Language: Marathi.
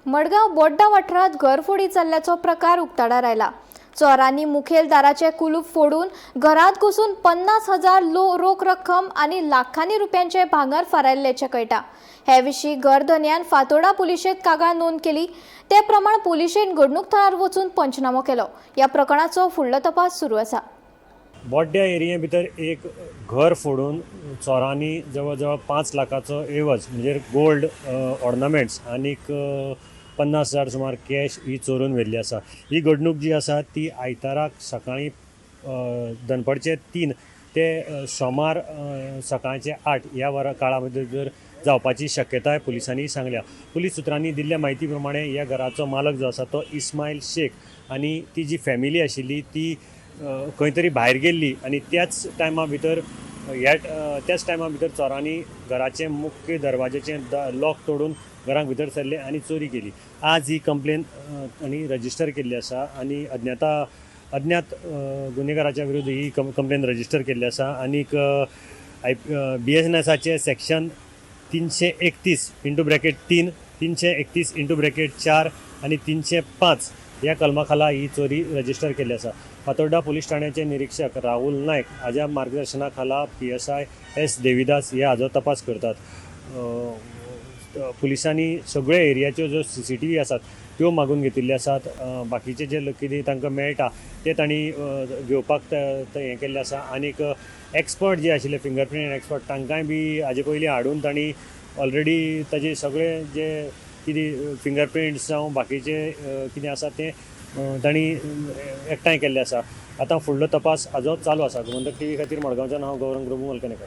मडगाव बोड्डा वाठारात घरफोडी जाल्ल्याचो प्रकार उक्ताडार आयला। चोरांनी मुखेल दाराचे कुलूप फोडून घरात घुसून 50,000 रोख रक्कम आणि लाखांनी रुपयांचे भांगर फारायल्ल्याचे कळटा। हे विशीं गरधन्यान फातोर्डा पुलिशेंत कागाळ नोंद केली। ते प्रमाण पुलिशेन घडणूक थळार वचून पंचनामो केलो। ह्या प्रकरणाचो फुडलो तपास सुरू आसा। बोड्ड्या एरिये भितर एक घर फोडून चोरांनी जवळ जवळ 5 लाखाचो एवज म्हणजे गोल्ड ऑर्नामेंट्स आनीक 50,000 सुमार कॅश ही चोरून व्हेल्ली आसा। ही घडणूक जी आसा ती आयताराक सकाळीं दनपारचे 3 ते सोमार सकाळचे 8 ह्या काळा भितर जावपाची शक्यताय पुलिसांनी सांगल्या। पुलीस सुत्रांनी दिल्ल्या म्हायती प्रमाणे ह्या घराचो मालक जो आसा तो इस्माईल शेख आनी ती जी फॅमिली आशिल्ली ती खंय तरी भायर गेल्ली आनी त्याच टायमा भितर चोरांनी घराचे मुख्य दरवाजाचे लॉक तोडून घराक भितर सरले आनी चोरी केली। आज ही कंप्लेन आनी रजिस्टर केल्ली आसा आनी अज्ञात गुन्हेगाराच्या विरुद्ध ही कंप्लेन रजिस्टर केल्ली आसा। आनीक BNSचे सेक्शन 331/3, 331/4 आनी 305 ह्या कलमा खाला ही चोरी रजिस्टर केल्ली आसा। फातोर्डा पुलीस ठाण्याचे निरीक्षक राहुल नायक हाज्या मार्गदर्शना खाला PSI S देविदास हे हाजो तपास करतात। पुलिसांनी सगळे एरियाच्यो ज्यो CCTV आसात त्यो मागून घेतिल्ल्यो आसात। बाकीचे जे कितें तांकां मेळटा ते तांणी घेवपाक हें केल्लें आसा। आनीक एक्सपर्ट जे आशिल्ले फिंगरप्रिंट एक्सपर्ट तांकांय बी हाजे पयलीं हाडून तांणी ऑलरेडी ताजे सगळे जे कितें फिंगरप्रिंट्स जावं बाकीचे कितें आसा ते तांणी एकठांय केल्ले आसा। आतां फुडलो तपास हाजो चालू आसा। गोमंतक TV खातीर मडगांवच्यान हांव गौरंग प्रभू मलकनेकर।